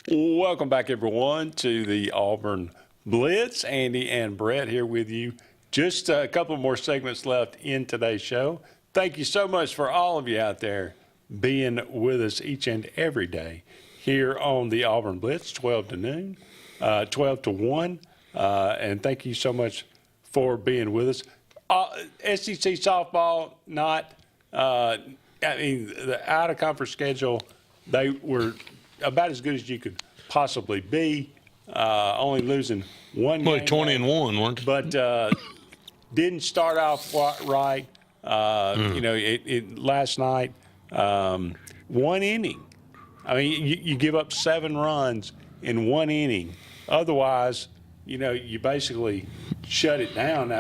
Welcome back, everyone, to the Auburn Blitz. Andy and Brett here with you. Just a couple more segments left in today's show. Thank you so much for all of you out there being with us each and every day here on the Auburn Blitz, 12 to noon, 12 to 1. And thank you so much for being with us. SEC softball, the out-of-conference schedule, they were about as good as you could possibly be, only losing one game. 20-1, weren't they? But didn't start off right. Last night, one inning. I mean, you give up 7 runs in one inning. Otherwise, you basically shut it down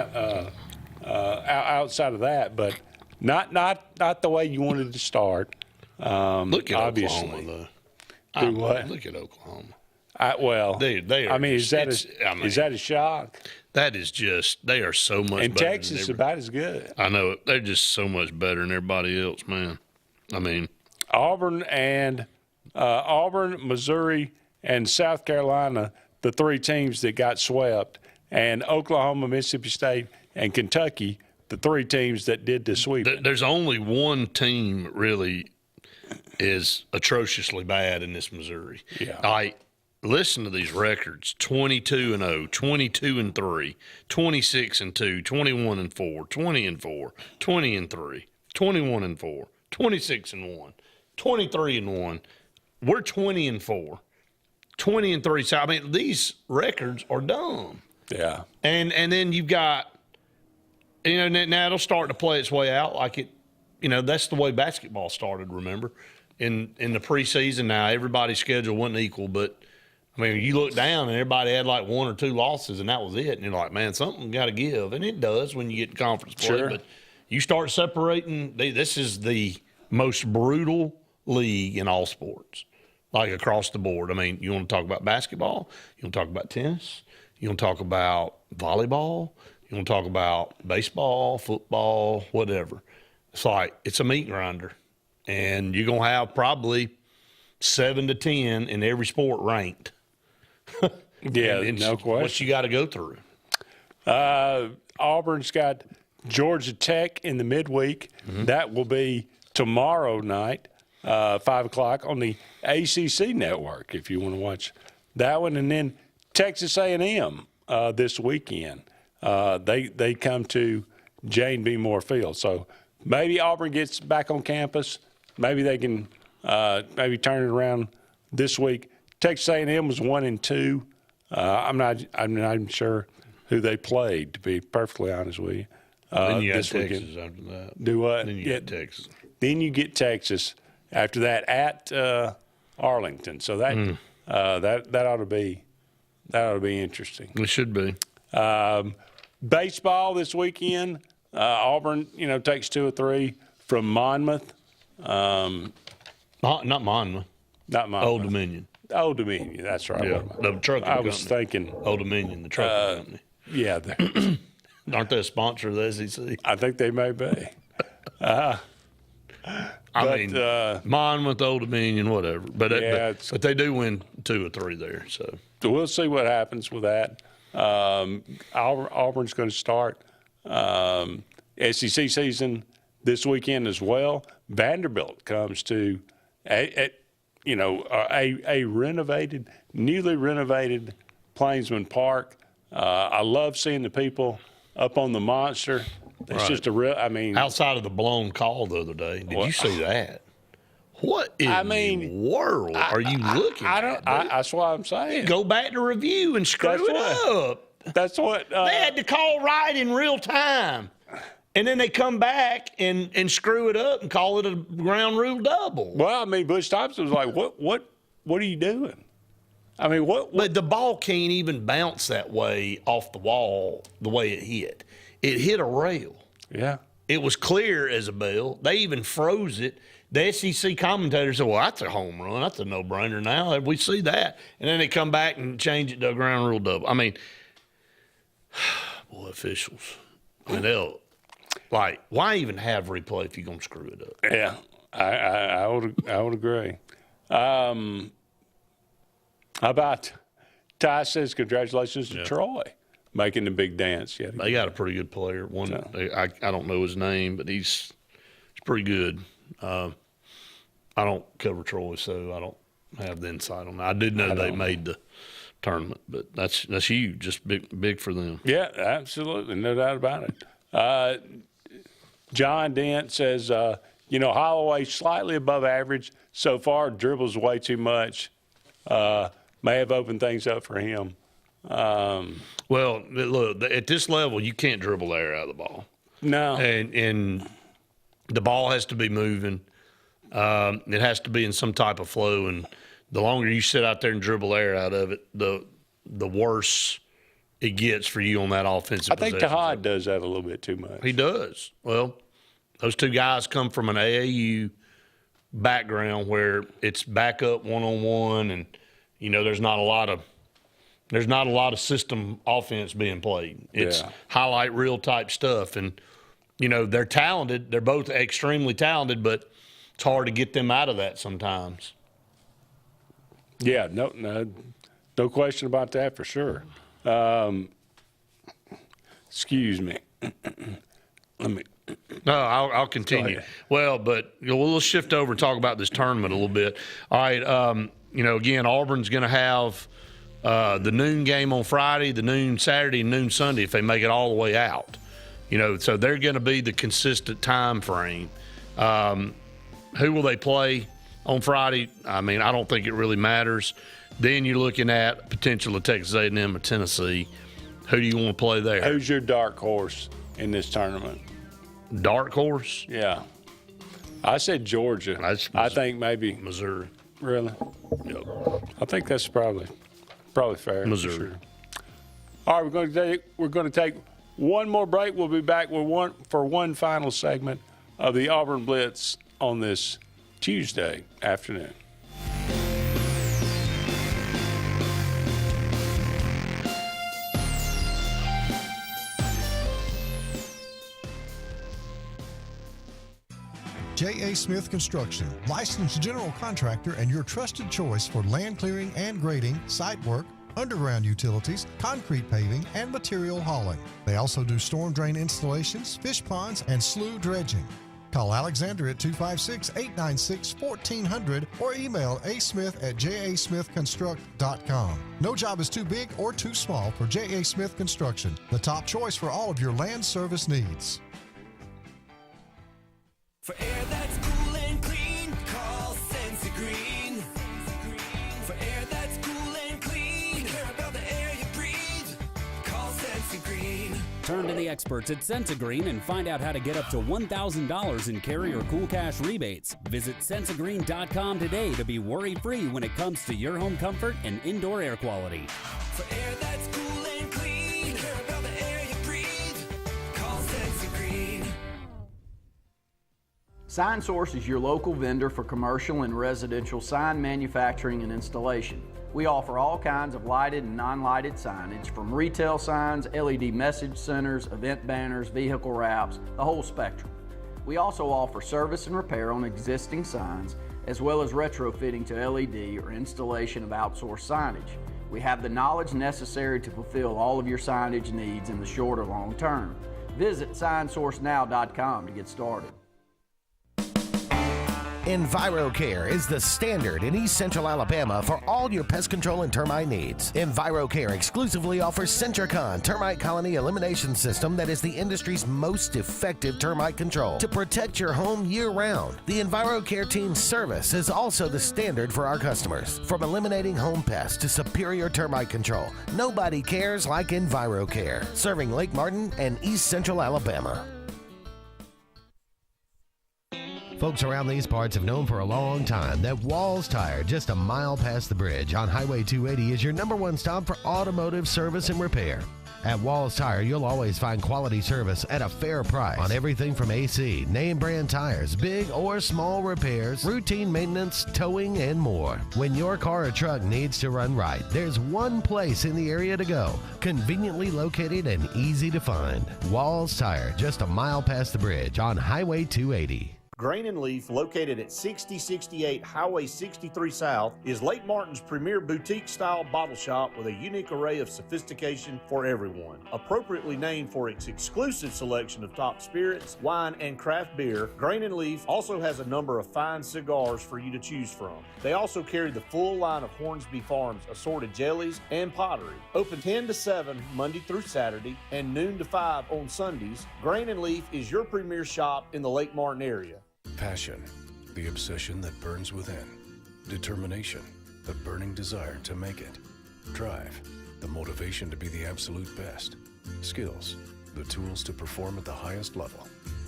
outside of that. But not the way you wanted to start. Look at obviously. Oklahoma, though. Do what? Look at Oklahoma. They are. I mean, is that a shock? That is just, they are so much and better. And Texas is about as good. I know it. They're just so much better than everybody else, man. I mean, Auburn, Missouri, and South Carolina, the 3 teams that got swept, and Oklahoma, Mississippi State, and Kentucky, the 3 teams that did the sweep. There's only one team really is atrociously bad in this Missouri. Yeah. Listen to these records: 22-0, 22-3, 26-2, 21-4, 20-4, 20-3, 21-4, 26-1, 23-1. We're 20-4, 20-3. So I mean, these records are dumb. Yeah. And then you've got, now it'll start to play its way out like it. That's the way basketball started. Remember, in the preseason. Now everybody's schedule wasn't equal, but I mean, you look down and everybody had like 1 or 2 losses, and that was it. And you're like, man, something got to give, and it does when you get conference play. Sure. But you start separating. This is the most brutal league in all sports, like across the board. I mean, you want to talk about basketball, you want to talk about tennis, you want to talk about volleyball, you want to talk about baseball, football, whatever. It's like it's a meat grinder, and you're gonna have probably 7 to 10 in every sport ranked. Yeah, no question. What you got to go through. Auburn's got Georgia Tech in the midweek. Mm-hmm. That will be tomorrow night, 5 o'clock on the ACC network. If you want to watch that one, and then Texas A&M this weekend. They come to Jane B. Moore Field. So maybe Auburn gets back on campus. Maybe they can maybe turn it around this week. Texas A&M was 1-2. I'm not even sure who they played, to be perfectly honest with you. Then you got this Texas weekend. after that. Do what? Then you get Texas. Then you get Texas after that at Arlington. So that that ought to be interesting. It should be. Baseball this weekend. Auburn, takes 2 or 3 from Monmouth. Not Monmouth. Not Monmouth. Old Dominion. Old Dominion, that's right. Yeah, the trucking I was company. thinking Old Dominion, the trucking company. Yeah. Aren't they a sponsor of the SEC? I think they may be. I mean, Monmouth, Old Dominion, whatever. But but they do win 2 or 3 there. So we'll see what happens with that. Auburn's going to start SEC season this weekend as well. Vanderbilt comes to a newly renovated Plainsman Park. I love seeing the people up on the monster. It's just a real, I mean. Outside of the blown call the other day, did you see that? What in the world are you looking at? That's what I'm saying. Go back to review and screw it up. That's what. They had to call right in real time. And then they come back and screw it up and call it a ground rule double. Well, I mean, Butch Thompson was like, what are you doing? I mean, what? But the ball can't even bounce that way off the wall the way it hit. It hit a rail. Yeah. It was clear as a bell. They even froze it. The SEC commentators said, well, that's a home run. That's a no-brainer now. We see that. And then they come back and change it to a ground rule double. I mean, boy, officials. I mean, they'll, like, why even have replay if you're going to screw it up? Yeah, I would agree. How about Ty says congratulations to Troy making the big dance yet again. They got a pretty good player. I don't know his name, but he's pretty good. I don't cover Troy, so I don't have the insight on that. I did know they made the tournament, but that's huge, just big for them. Yeah, absolutely, no doubt about it. John Dent says, Holloway slightly above average so far, dribbles way too much. May have opened things up for him. Well, look, at this level, you can't dribble the air out of the ball. No. And the ball has to be moving. It has to be in some type of flow, and the longer you sit out there and dribble air out of it, the worse it gets for you on that offensive I think Tahad does that a little bit too much. He does. Well, those two guys come from an AAU background where it's back up one-on-one, and there's not a lot of system offense being played. It's highlight reel type stuff, and they're talented. They're both extremely talented, but it's hard to get them out of that sometimes. Yeah, no question about that for sure. Excuse me. No, I'll continue. Well, but we'll shift over and talk about this tournament a little bit. All right, again, Auburn's going to have the noon game on Friday, the noon Saturday, and noon Sunday if they make it all the way out. So they're going to be the consistent time frame. Who will they play on Friday? I mean, I don't think it really matters. Then you're looking at potential of Texas A&M or Tennessee. Who do you want to play there? Who's your dark horse in this tournament? Dark horse? Yeah. I said Georgia. I think maybe Missouri. Really? Yep. I think that's probably fair. Missouri. Sure. All right, we're going to take one more break. We'll be back for one final segment of the Auburn Blitz on this Tuesday afternoon. J.A. Smith Construction, licensed general contractor and your trusted choice for land clearing and grading, site work, underground utilities, concrete paving, and material hauling. They also do storm drain installations, fish ponds, and slough dredging. Call Alexander at 256-896-1400 or email asmith@jasmithconstruct.com. No job is too big or too small for J.A. Smith Construction, the top choice for all of your land service needs. For air that's cool and clean, call Senza Green. For air that's cool and clean, care about the air you breathe, call Senza Green. Turn to the experts at Sensagreen and find out how to get up to $1,000 in carrier cool cash rebates. Visit Sensagreen.com today to be worry-free when it comes to your home comfort and indoor air quality. For air that's cool and clean, care about the air you breathe, call Senza Green. Sign Source is your local vendor for commercial and residential sign manufacturing and installation. We offer all kinds of lighted and non-lighted signage, from retail signs, LED message centers, event banners, vehicle wraps, the whole spectrum. We also offer service and repair on existing signs, as well as retrofitting to LED or installation of outsourced signage. We have the knowledge necessary to fulfill all of your signage needs in the short or long term. Visit signsourcenow.com to get started. EnviroCare is the standard in East Central Alabama for all your pest control and termite needs. EnviroCare exclusively offers Centricon termite colony elimination system that is the industry's most effective termite control to protect your home year-round. The EnviroCare team's service is also the standard for our customers. From eliminating home pests to superior termite control, nobody cares like EnviroCare. Serving Lake Martin and East Central Alabama. Folks around these parts have known for a long time that Walls Tire, just a mile past the bridge on Highway 280, is your #1 stop for automotive service and repair. At Walls Tire, you'll always find quality service at a fair price on everything from AC, name brand tires, big or small repairs, routine maintenance, towing, and more. When your car or truck needs to run right, there's one place in the area to go, conveniently located and easy to find. Walls Tire, just a mile past the bridge on Highway 280. Grain and Leaf, located at 6068 Highway 63 South, is Lake Martin's premier boutique-style bottle shop with a unique array of sophistication for everyone. Appropriately named for its exclusive selection of top spirits, wine, and craft beer, Grain and Leaf also has a number of fine cigars for you to choose from. They also carry the full line of Hornsby Farms assorted jellies and pottery. Open 10 to 7 Monday through Saturday and noon to 5 on Sundays, Grain and Leaf is your premier shop in the Lake Martin area. Passion, the obsession that burns within. Determination, the burning desire to make it. Drive, the motivation to be the absolute best. Skills, the tools to perform at the highest level.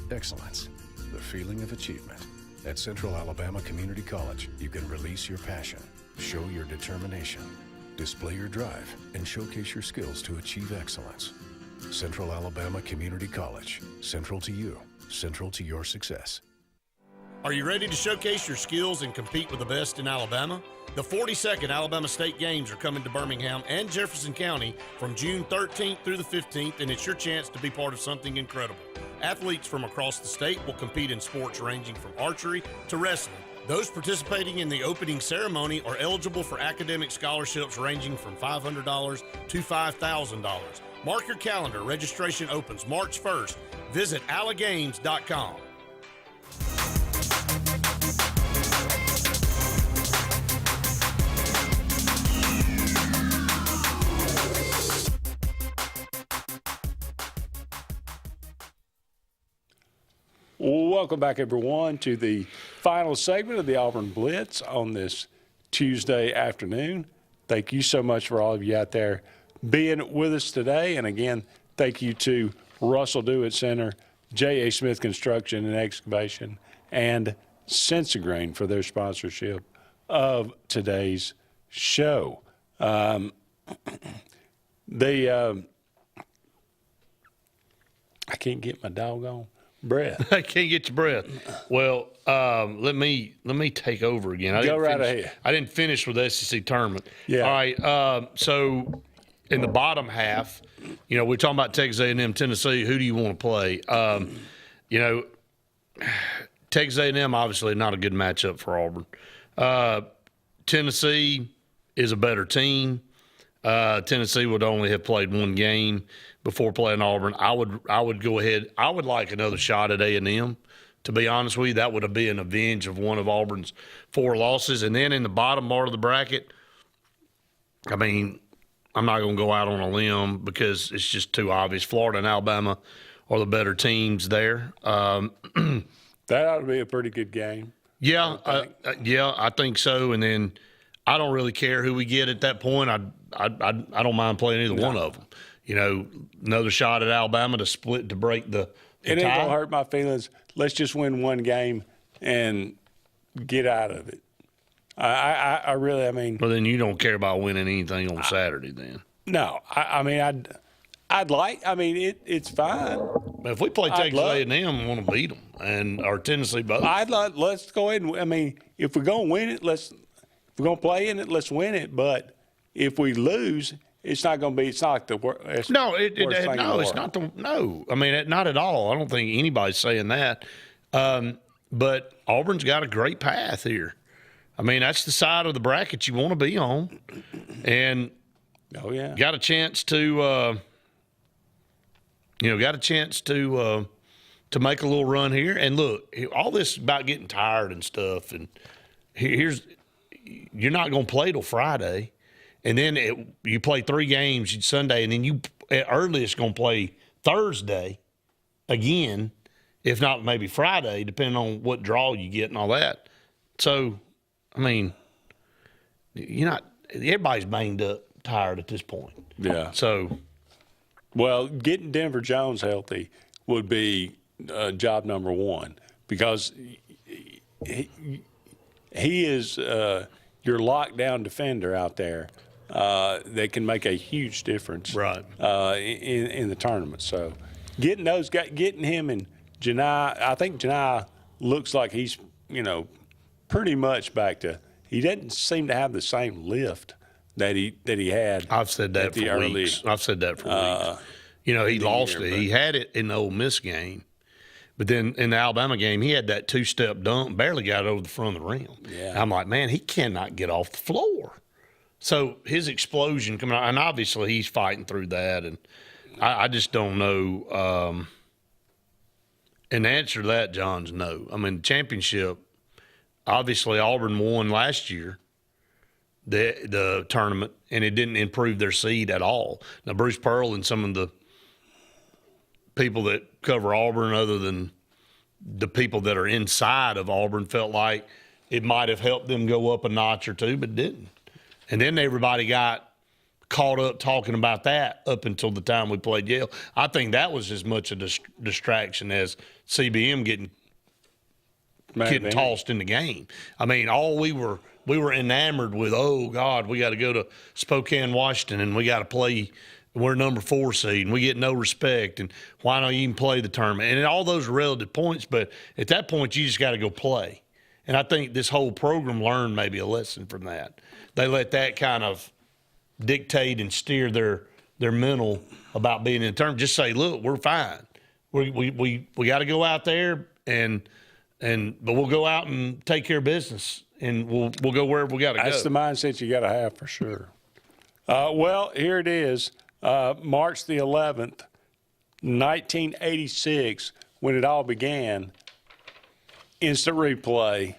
Excellence, the feeling of achievement. At Central Alabama Community College, you can release your passion, show your determination, display your drive, and showcase your skills to achieve excellence. Central Alabama Community College, central to you, central to your success. Are you ready to showcase your skills and compete with the best in Alabama? The 42nd Alabama State Games are coming to Birmingham and Jefferson County from June 13th through the 15th, and it's your chance to be part of something incredible. Athletes from across the state will compete in sports ranging from archery to wrestling. Those participating in the opening ceremony are eligible for academic scholarships ranging from $500 to $5,000. Mark your calendar. Registration opens March 1st. Visit allagames.com. Welcome back, everyone, to the final segment of the Auburn Blitz on this Tuesday afternoon. Thank you so much for all of you out there being with us today. And again, thank you to Russell Dewitt Center, J.A. Smith Construction and Excavation, and Sensagrain for their sponsorship of today's show. I can't get my doggone breath. I can't get your breath. Well, let me take over again. Go right ahead. I didn't finish with the SEC tournament. Yeah. All right. So in the bottom half, we're talking about Texas A&M, Tennessee. Who do you want to play? Texas A&M obviously not a good matchup for Auburn. Tennessee is a better team. Tennessee would only have played one game before playing Auburn. I would go ahead. I would like another shot at A&M, to be honest with you. That would have been an avenge of one of Auburn's 4 losses. And then in the bottom part of the bracket, I mean, I'm not going to go out on a limb because it's just too obvious. Florida and Alabama are the better teams there. That ought to be a pretty good game. Yeah, I think so. And then I don't really care who we get at that point. I don't mind playing either one of them. Another shot at Alabama to split to break the It ain't tie. gonna hurt my feelings. Let's just win one game and get out of it. I mean. Well, then you don't care about winning anything on Saturday, then. No, it's fine. But if we play Texas A&M, we want to beat them, or Tennessee both. Let's go ahead and. If we're gonna win it, if we're gonna play in it, let's win it. But if we lose, it's not going to be. It's not like the worst. No, it's not. No, I mean, not at all. I don't think anybody's saying that. But Auburn's got a great path here. I mean, that's the side of the bracket you want to be on, and got a chance to, to make a little run here. And look, all this about getting tired and stuff, and you're not going to play till Friday, and then you play 3 games Sunday, and then you at earliest going to play Thursday again, if not maybe Friday, depending on what draw you get and all that. So, I mean, everybody's banged up, tired at this point. Yeah. So, well, getting Denver Jones healthy would be job number one, because he is your lockdown defender out there that can make a huge difference, right? In the tournament. So, getting him and Janai, I think Janai looks like he's pretty much back to. He doesn't seem to have the same lift that he had. I've said that for weeks. I've said that for weeks. He lost it. He had it in the Ole Miss game, but then in the Alabama game, he had that 2-step dunk, barely got it over the front of the rim. Yeah. I'm like, man, he cannot get off the floor. So his explosion coming out, and obviously he's fighting through that, and I just don't know. And the answer to that, John's no. I mean, the championship, obviously Auburn won last year, the tournament, and it didn't improve their seed at all. Now, Bruce Pearl and some of the people that cover Auburn, other than the people that are inside of Auburn, felt like it might have helped them go up a notch or two, but didn't. And then everybody got caught up talking about that up until the time we played Yale. I think that was as much a distraction as CBM getting tossed in the game. I mean, we were enamored with, oh God, we got to go to Spokane, Washington, and we got to play. We're number 4 seed, and we get no respect. And why don't you even play the tournament? And all those are relative points, but at that point, you just got to go play. And I think this whole program learned maybe a lesson from that. They let that kind of dictate and steer their mental about being in the tournament. Just say, look, we're fine. We got to go out there but we'll go out and take care of business, and we'll go wherever we got to go. That's the mindset you got to have for sure. Well, here it is, March the 11th, 1986, when it all began. Instant replay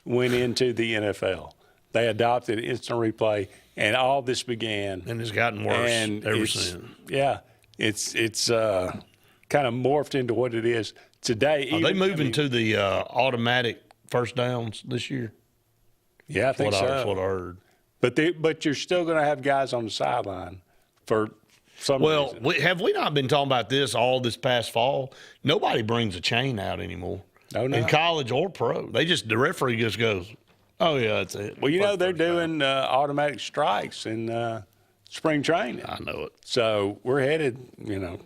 went into the NFL. They adopted instant replay, and all this began. And it's gotten worse ever since. Yeah, it's kind of morphed into what it is today. Are they moving to the automatic first downs this year? Yeah, I think so. That's what I heard. But you're still going to have guys on the sideline for some reason. Well, have we not been talking about this all this past fall? Nobody brings a chain out anymore. No. In college or pro. The referee just goes, oh, yeah, that's it. Well, they're doing automatic strikes in spring training. I know it. So we're headed down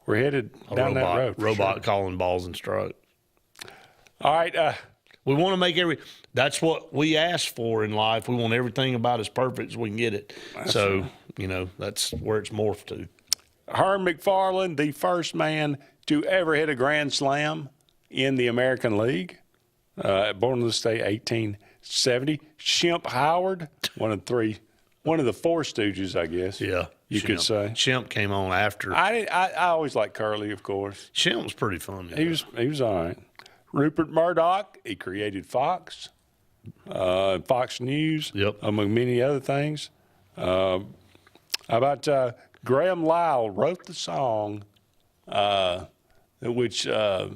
that road. Robot calling balls and strikes. All right. We want to make that's what we ask for in life. We want everything about as perfect as we can get it. So, that's where it's morphed to. Herm McFarland, the first man to ever hit a grand slam in the American League, born in the state 1870. Shemp Howard, one of the Four Stooges, I guess. Yeah, you could say. Shemp came on after. I always liked Curly, of course. Shemp was pretty fun. He was all right. Rupert Murdoch, he created Fox, Fox News, among many other things. How about Graham Lyle wrote the song, which what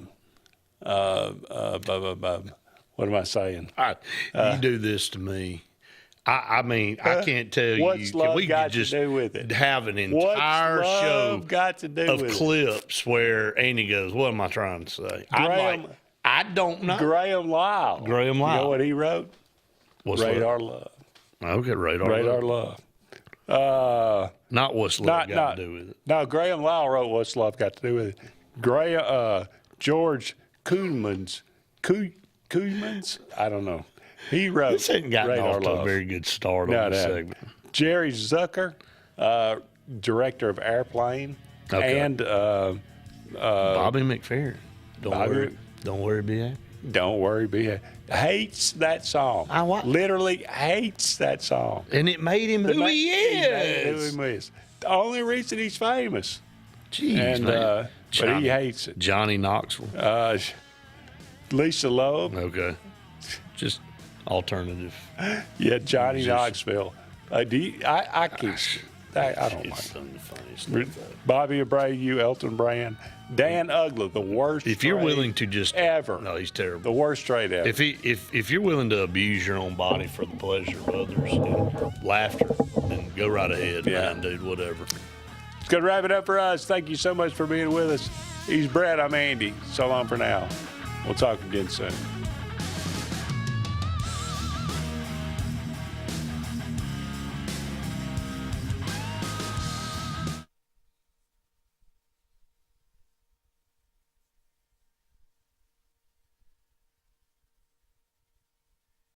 am I saying? You do this to me. I mean, I can't tell you. What's love got to do with it? Have an entire show got to do of with clips where Andy goes, "What am I trying to say?" I don't know. Graham Lyle. You know what he wrote? Radar Love. Okay, Radar Love. Not What's Love got to do with it. No, Graham Lyle wrote What's Love Got to Do with it. George Koonmans, I don't know. He wrote This ain't gotten Radar off to Love. a very good start on this segment. Jerry Zucker, director of Airplane, and Bobby McFerrin. Don't worry, B.A. Don't worry, B.A. Hates that song. Literally hates that song. And it made him who he is. The only reason he's famous. Jeez, and man. but he hates it. Johnny Knoxville. Lisa Loeb. Okay. Just alternative. Yeah, Johnny Musician. Knoxville. I can't. I don't It's like the funniest stuff. Bobby Abreu, Elton Brand, Dan Ugler, the worst. If you're trade willing to just ever, no, he's terrible. The worst trade ever. If you're willing to abuse your own body for the pleasure of others and laughter, then go right ahead, man, dude. Whatever. It's gonna wrap it up for us. Thank you so much for being with us. He's Brett. I'm Andy. So long for now. We'll talk again soon.